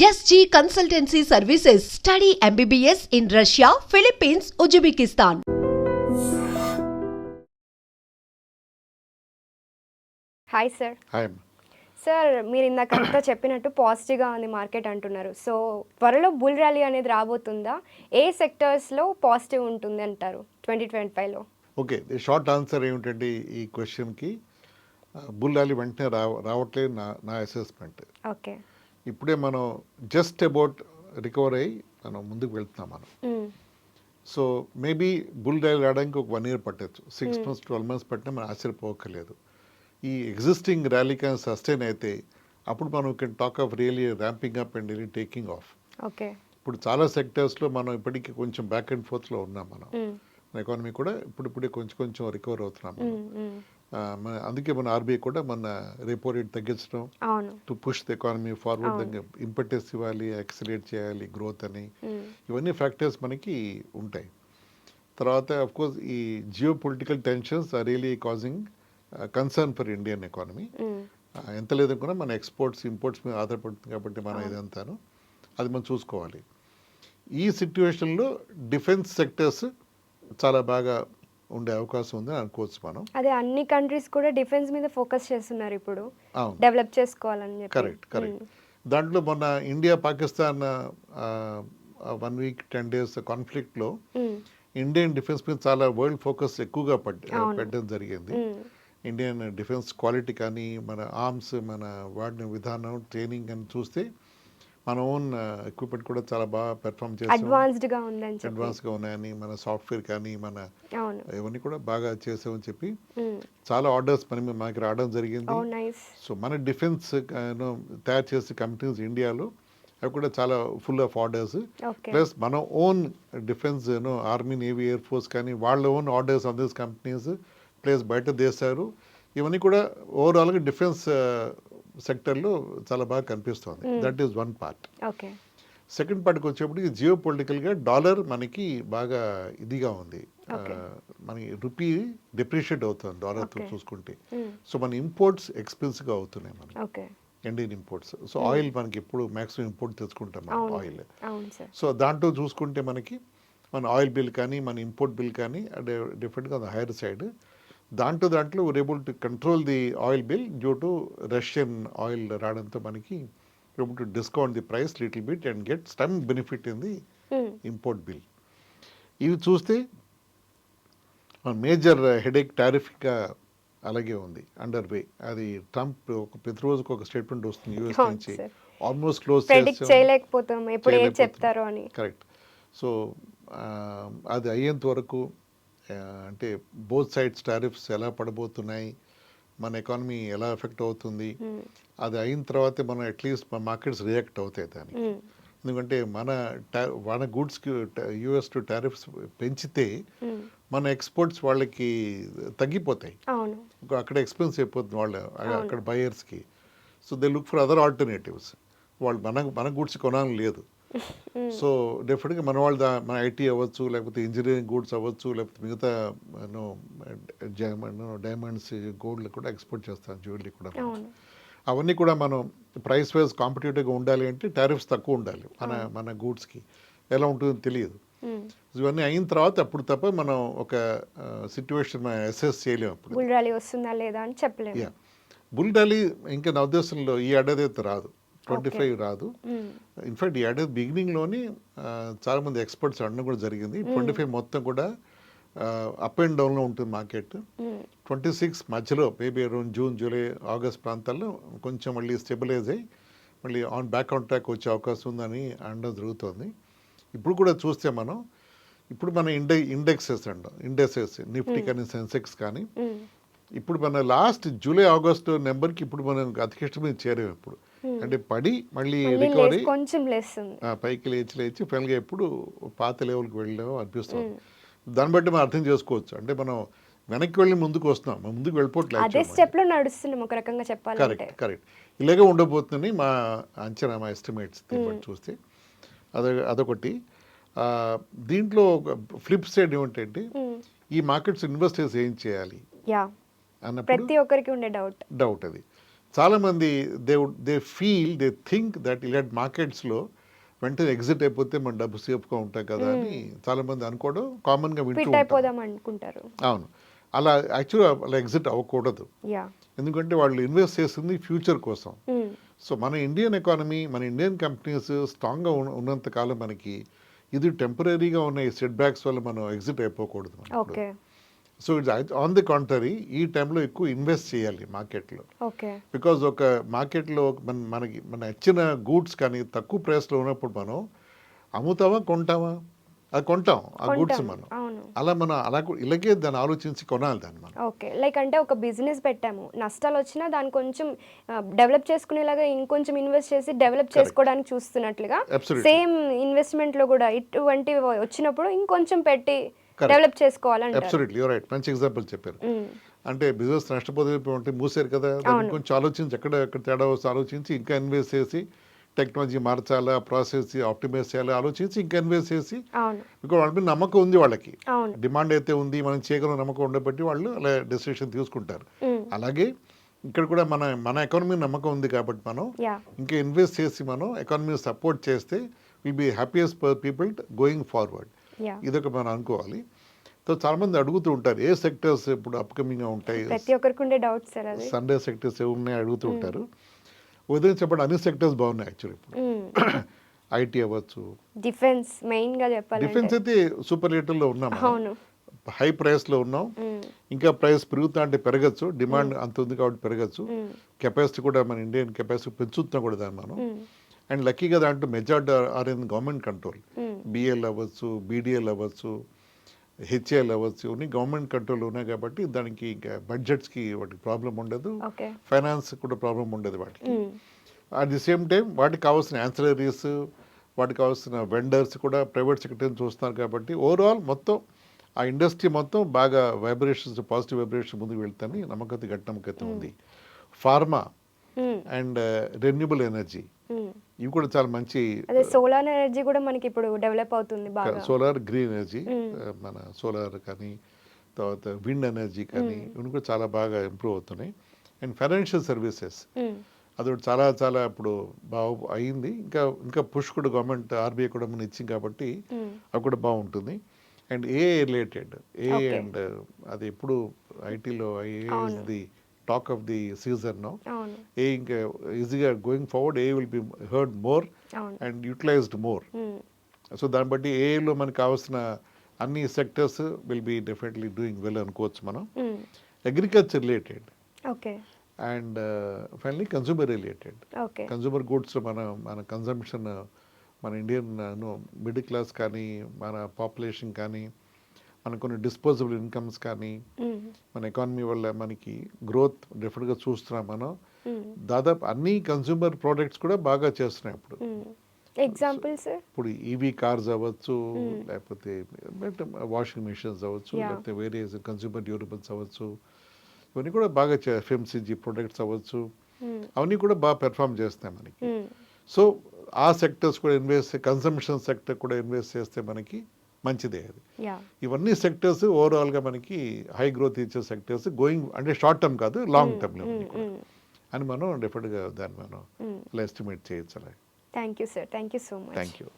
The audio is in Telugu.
SG Consultancy Services. Study MBBS in Russia, Philippines, Uzbekistan. Hi sir. Hi. Sir మీరు ఇందాకంతా చెప్పినట్టు పాజిటివ్గా ఉంది మార్కెట్ అంటున్నారు. సో త్వరలో బుల్ ర్యాలీ అనేది రాబోతుందా? ఏ సెక్టర్స్లో పాజిటివ్ ఉంటుంది అంటారు 2025లో? ఓకే, షార్ట్ ఆన్సర్ ఏమిటంటే ఈ క్వశ్చన్కి బుల్ ర్యాలీ వెంటనే రావట్లేదు నా అసెస్మెంట్. ఓకే, ఇప్పుడే మనం జస్ట్ అబౌట్ రికవర్ అయ్యి మనం ముందుకు వెళ్తున్నాం మనం. సో మేబీ బుల్ ర్యాలీ రావడానికి ఒక 1 year పట్టచ్చు, 6 months 12 months పట్టినా మనం ఆశ్చర్యపోకలేదు. ఈ ఎగ్జిస్టింగ్ ర్యాలీ కానీ సస్టైన్ అయితే అప్పుడు మనం can talk of really ramping up and really taking of. Okay, ఇప్పుడు చాలా సెక్టర్స్లో మనం ఇప్పటికీ కొంచెం బ్యాక్ అండ్ ఫోర్త్లో ఉన్నాం మనం. మన ఎకానమీ కూడా ఇప్పుడిప్పుడే కొంచెం రికవర్ అవుతున్నాం మనం. అందుకే మన ఆర్బీఐ కూడా మన రెపో రేట్ తగ్గించడం to push the economy forward, impetus ఇవ్వాలి, యాక్సిలేట్ చేయాలి గ్రోత్ అని, ఇవన్నీ ఫ్యాక్టర్స్ మనకి ఉంటాయి. తర్వాత అఫ్ కోర్స్ ఈ geo political tensions are really causing concern for Indian economy. ఎంత లేదనుకున్నా మన ఎక్స్పోర్ట్స్ ఇంపోర్ట్స్ మీద ఆధారపడుతుంది కాబట్టి మనం ఇదంతాను అది మనం చూసుకోవాలి. ఈ సిట్యుయేషన్లో డిఫెన్స్ సెక్టర్స్ చాలా బాగా ఉండే అవకాశం ఉంది అనుకోవచ్చు మనం. అదే అన్ని కంట్రీస్ కూడా డిఫెన్స్ మీద ఫోకస్ చేస్తున్నారు ఇప్పుడు, డెవలప్ చేసుకోవాలని చెప్పి. కరెక్ట్. దాంట్లో మొన్న ఇండియా పాకిస్తాన్ 1 week 10 days కాన్ఫ్లిక్ట్లో ఇండియన్ డిఫెన్స్ మీద చాలా వరల్డ్ ఫోకస్ ఎక్కువగా పెట్టడం జరిగింది. ఇండియన్ డిఫెన్స్ క్వాలిటీ కానీ, మన ఆర్మ్స్, మన వాడిన విధానం, ట్రైనింగ్ అని చూస్తే మన ఓన్ ఎక్విప్మెంట్ కూడా చాలా బాగా పెర్ఫామ్ చేస్తాం, అడ్వాన్స్గా ఉన్నాయని, మన సాఫ్ట్వేర్ కానీ మన ఇవన్నీ కూడా బాగా చేసామని చెప్పి చాలా ఆర్డర్స్ మనకి రావడం జరిగింది. సో మన డిఫెన్స్ తయారు చేసే కంపెనీస్ ఇండియాలో అవి కూడా చాలా ఫుల్ ఆఫ్ ఆర్డర్స్. ప్లస్ మన own defence army, navy, air force కానీ వాళ్ళ own orders on these companies plus బయట దేశాలు, ఇవన్నీ కూడా ఓవరాల్గా డిఫెన్స్ సెక్టర్లో చాలా బాగా కనిపిస్తుంది. That is one part. Second పార్ట్కి వచ్చేప్పటికి జియో పొలిటికల్గా డాలర్ మనకి బాగా ఇదిగా ఉంది. మనకి రూపీ డిప్రిషియేట్ అవుతుంది డాలర్తో చూసుకుంటే. సో మన ఇంపోర్ట్స్ ఎక్స్పెన్సివ్గా అవుతున్నాయి మనకి, ఇండియన్ ఇంపోర్ట్స్. సో ఆయిల్ మనకి ఎప్పుడు మ్యాక్సిమం ఇంపోర్ట్ తెచ్చుకుంటాం మనం ఆయిల్. సో దాంట్లో చూసుకుంటే మనకి మన ఆయిల్ బిల్ కానీ, మన ఇంపోర్ట్ బిల్ కానీ డిఫరెంట్గా ఉంది హైయర్ సైడ్. దాంట్లో were able to control the oil bill due to Russian oil రావడంతో మనకి able to discount the price little bit and get some benefit in the import bill. ఇవి చూస్తే మేజర్ హెడేక్ టారిఫ్గా అలాగే ఉంది అండర్ వే. అది ట్రంప్ ప్రతిరోజుకు ఒక స్టేట్మెంట్ వస్తుంది యూఎస్ నుంచి, ఆల్మోస్ట్ క్లోజ్ చేయలేకపోతాం ఎప్పుడు ఏం చెప్తారో అని. కరెక్ట్. సో అది అయ్యేంత వరకు అంటే బోత్ సైడ్స్ టారిఫ్స్ ఎలా పడబోతున్నాయి, మన ఎకానమీ ఎలా ఎఫెక్ట్ అవుతుంది, అది అయిన తర్వాతే మనం అట్లీస్ట్ మన మార్కెట్స్ రియాక్ట్ అవుతాయి దానికి. ఎందుకంటే మన గూడ్స్కి యూఎస్ టు టారిఫ్స్ పెంచితే మన ఎక్స్పోర్ట్స్ వాళ్ళకి తగ్గిపోతాయి, అక్కడ ఎక్స్పెన్స్ అయిపోతుంది వాళ్ళు అక్కడ బయర్స్కి. So they look for other alternatives. వాళ్ళు మన గూడ్స్ కొనాలని లేదు. సో డెఫినెట్గా మన వాళ్ళు మన ఐటీ అవ్వచ్చు, లేకపోతే ఇంజనీరింగ్ గూడ్స్ అవ్వచ్చు, లేకపోతే మిగతా డైమండ్స్, గోల్డ్ కూడా ఎక్స్పోర్ట్ చేస్తాం, జ్యువెలరీ కూడా. అవన్నీ కూడా మనం ప్రైస్ వైజ్ కాంపిటేటివ్గా ఉండాలి అంటే టారిఫ్స్ తక్కువ ఉండాలి మన గూడ్స్కి. ఎలా ఉంటుందో తెలియదు. ఇవన్నీ అయిన తర్వాత అప్పుడు తప్ప మనం ఒక సిచ్యువేషన్ మనం అసెస్ చేయలేము. అప్పుడు బుల్ ర్యాలీ వస్తుందా లేదా అని చెప్పలేము. బుల్ ర్యాలీ ఇంకా నా ఉద్దేశంలో ఈ ఏడాది అయితే రాదు, 25 రాదు. ఇన్ఫాక్ట్ ఈ ఏడాది బిగినింగ్లోని చాలామంది ఎక్స్పర్ట్స్ అనడం కూడా జరిగింది. 25 మొత్తం కూడా అప్ అండ్ డౌన్లో ఉంటుంది మార్కెట్. 26 మధ్యలో maybe around June, July, August ప్రాంతాల్లో కొంచెం మళ్ళీ స్టెబిలైజ్ అయ్యి మళ్ళీ బ్యాక్ ఆన్ ట్రాక్ వచ్చే అవకాశం ఉందని అనడం జరుగుతుంది. ఇప్పుడు కూడా చూస్తే మనం మన ఇండెక్సెస్ నిఫ్టీ కానీ, సెన్సెక్స్ కానీ, ఇప్పుడు మన లాస్ట్ జూలై, ఆగస్ట్ నెంబర్కి ఇప్పుడు మనం అతికిష్ట మీద చేరాము. ఇప్పుడు అంటే పడి మళ్ళీ రికవరీ పైకి లేచి ఫైనల్గా ఎప్పుడు పాత లెవెల్కి వెళ్ళామో అనిపిస్తుంది. దాన్ని బట్టి మనం అర్థం చేసుకోవచ్చు. అంటే మనం వెనక్కి వెళ్ళి ముందుకు వస్తున్నాం, ముందుకు వెళ్ళిపోవట్లేదు. కరెక్ట్. ఇలాగే ఉండబోతుందని మా అంచనా, మా ఎస్టిమేట్స్ చూస్తే. అదొకటి. దీంట్లో ఫ్లిప్ సైడ్ ఏమిటంటే ఈ మార్కెట్స్ ఇన్వెస్టర్స్ ఏం చేయాలి అన్నప్పుడు ప్రతి ఒక్కరికి ఉండే డౌట్ అది. చాలామంది they feel they think that ఇలాంటి మార్కెట్స్లో వెంటనే ఎగ్జిట్ అయిపోతే మన డబ్బు సేఫ్గా ఉంటాయి కదా అని చాలామంది అనుకోవడం కామన్గా వింటూ ఫిట్ ఉంటాం. అయిపోదాం అనుకుంటారు. అవును, అలా యాక్చువల్గా అలా ఎగ్జిట్ అవ్వకూడదు. యా. ఎందుకంటే వాళ్ళు ఇన్వెస్ట్ చేసింది ఫ్యూచర్ కోసం. సో మన ఇండియన్ ఎకానమీ, మన ఇండియన్ కంపెనీస్ స్ట్రాంగ్గా ఉన్నంత కాలం మనకి ఇది టెంపరీగా ఉన్న ఈ సెట్ బ్యాక్స్ వల్ల మనం ఎగ్జిట్ అయిపోకూడదు. Okay. So it's on the contrary, ఈ టైంలో ఎక్కువ ఇన్వెస్ట్ చేయాలి మార్కెట్లో. ఓకే. బికాజ్ ఒక మార్కెట్లో మనకి మన ఇచ్చిన గూడ్స్ కానీ తక్కువ ప్రైస్లో ఉన్నప్పుడు మనం అమ్ముతామా కొంటామా, అది కొంటాం ఆ గూడ్స్ మనం. అవును. అలా మనం ఇలాగే దాన్ని ఆలోచించి కొనాలి దాన్ని మనం. ఓకే. లైక్ అంటే ఒక బిజినెస్ పెట్టాము, నష్టాలు వచ్చినా దాన్ని కొంచెం డెవలప్ చేసుకునేలాగా ఇంకొంచెం ఇన్వెస్ట్ చేసి డెవలప్ చేసుకోవడానికి చూస్తున్నట్లుగా సేమ్ ఇన్వెస్ట్మెంట్లో కూడా ఇటువంటి వచ్చినప్పుడు ఇంకొంచెం పెట్టి డెవలప్ చేసుకోవాలంటే. అబ్సల్యూట్లీ యూర్ రైట్, మంచి ఎగ్జాంపుల్ చెప్పారు. అంటే బిజినెస్ నష్టపోతే మూసారు కదా, కొంచెం ఆలోచించి ఎక్కడ తేడా వస్తే ఆలోచించి ఇంకా ఇన్వెస్ట్ చేసి టెక్నాలజీ మార్చాలా, ప్రాసెస్ ఆప్టిమైజ్ చేయాలా ఆలోచించి ఇంకా ఇన్వెస్ట్ చేసి, బికాజ్ వాళ్ళ మీద నమ్మకం ఉంది, వాళ్ళకి డిమాండ్ అయితే ఉంది, మనం చేయగలం నమ్మకం ఉండబట్టి వాళ్ళు అలా డెసిషన్ తీసుకుంటారు. అలాగే ఇక్కడ కూడా మన ఎకానమీ నమ్మకం ఉంది కాబట్టి మనం ఇంకా ఇన్వెస్ట్ చేసి మనం ఎకానమీ సపోర్ట్ చేస్తే will be happiest people going forward. ఇదొక మనం అనుకోవాలి. సో చాలా మంది అడుగుతూ ఉంటారు ఏ సెక్టర్స్ ఇప్పుడు అప్కమింగ్ గా ఉంటాయి, ప్రతి ఒక్కరికి ఉండే డౌట్స్ సార్ అది. సండే సెక్టర్స్ ఏమున్నాయి అడుగుతూ ఉంటారు. ఉదయం చెప్పండి, అన్ని సెక్టర్స్ బాగున్నాయి యాక్చువల్లీ ఇప్పుడు. ఐటీ అవ్వచ్చు, డిఫెన్స్ మెయిన్ గా చెప్పాలి. డిఫెన్స్ అయితే సూపర్ లీటర్లో ఉన్నాం, హై ప్రైస్ లో ఉన్నాం. ఇంకా ప్రైస్ పెరుగుతా అంటే పెరగచ్చు, డిమాండ్ అంత ఉంది కాబట్టి పెరగచ్చు. కెపాసిటీ కూడా మన ఇండియన్ కెపాసిటీ పెంచుతున్నాం కూడా దాన్ని మనం. అండ్ లక్కీగా దాంట్లో majority are in government control. BEL అవ్వచ్చు, బీడిఎల్ అవ్వచ్చు, హెచ్ఏఎల్ అవ్వచ్చు, ఇవన్నీ గవర్నమెంట్ కంట్రోల్ ఉన్నాయి కాబట్టి దానికి ఇంకా బడ్జెట్స్కి వాటికి ప్రాబ్లం ఉండదు, ఫైనాన్స్ కూడా ప్రాబ్లం ఉండదు వాటికి. అట్ ది సేమ్ టైం వాటికి కావాల్సిన యాన్సిలరీస్, వాటికి కావాల్సిన వెండర్స్ కూడా ప్రైవేట్ సెక్టర్ని చూస్తున్నారు కాబట్టి ఓవరాల్ మొత్తం ఆ ఇండస్ట్రీ మొత్తం బాగా వైబ్రేషన్స్, పాజిటివ్ వైబ్రేషన్ ముందుకు వెళ్తాని నమ్మకత గట్టి నమ్మకత ఉంది. ఫార్మా అండ్ రెన్యూబుల్ ఎనర్జీ ఇవి కూడా చాలా మంచి. అదే సోలార్ ఎనర్జీ కూడా మనకి ఇప్పుడు డెవలప్ అవుతుంది బాగా. సోలార్, గ్రీన్ ఎనర్జీ, మన సోలార్ కానీ తర్వాత విండ్ ఎనర్జీ కానీ ఇవి కూడా చాలా బాగా ఇంప్రూవ్ అవుతున్నాయి. అండ్ ఫైనాన్షియల్ సర్వీసెస్ అది కూడా చాలా చాలా ఇప్పుడు బాగా అయింది. ఇంకా పుష్ కూడా గవర్నమెంట్ ఆర్బీఐ కూడా మనం ఇచ్చింది కాబట్టి అవి కూడా బాగుంటుంది. And AI related, AI and అది ఎప్పుడు ఐటీలో AI is the talk of the season now. ఏ ఇంకా ఈజీగా going forward AI will be heard more and utilized more. So దాన్ని బట్టి ఏఐలో మనకు కావాల్సిన అన్ని sectors will be definitely doing well అనుకోవచ్చు మనం. Agriculture related and finally consumer related. Consumer goods మన కన్సంప్షన్, మన ఇండియన్ మిడిల్ క్లాస్ కానీ మన పాపులేషన్ కానీ మన కొన్ని డిస్పోజబుల్ ఇన్కమ్స్ కానీ మన ఎకానమీ వల్ల మనకి గ్రోత్ డెఫినెట్గా చూస్తున్నాం మనం. దాదాపు అన్ని కన్స్యూమర్ ప్రోడక్ట్స్ కూడా బాగా చేస్తున్నాయి ఇప్పుడు. ఎగ్జాంపుల్స్ ఇప్పుడు ఈవీ కార్స్ అవ్వచ్చు, లేకపోతే వాషింగ్ మిషన్స్ అవ్వచ్చు, లేకపోతే వేరే కన్స్యూమర్ డ్యూరబుల్స్ అవ్వచ్చు, ఇవన్నీ కూడా బాగా ఎఫ్ఎంసీజీ ప్రొడక్ట్స్ అవ్వచ్చు, అవన్నీ కూడా బాగా పెర్ఫామ్ చేస్తున్నాయి మనకి. సో ఆ సెక్టర్స్ కూడా కన్సంప్షన్ సెక్టర్ కూడా ఇన్వెస్ట్ చేస్తే మనకి మంచిదే అది. ఇవన్నీ సెక్టర్స్ ఓవరాల్గా మనకి హై గ్రోత్ ఇచ్చే సెక్టర్స్ గోయింగ్ అంటే షార్ట్ టర్మ్ కాదు లాంగ్ టర్మ్లో అని మనం డెఫినెట్గా దాన్ని మనం ఎస్టిమేట్ చేయొచ్చు. Thank you sir, thank you so much. Thank you.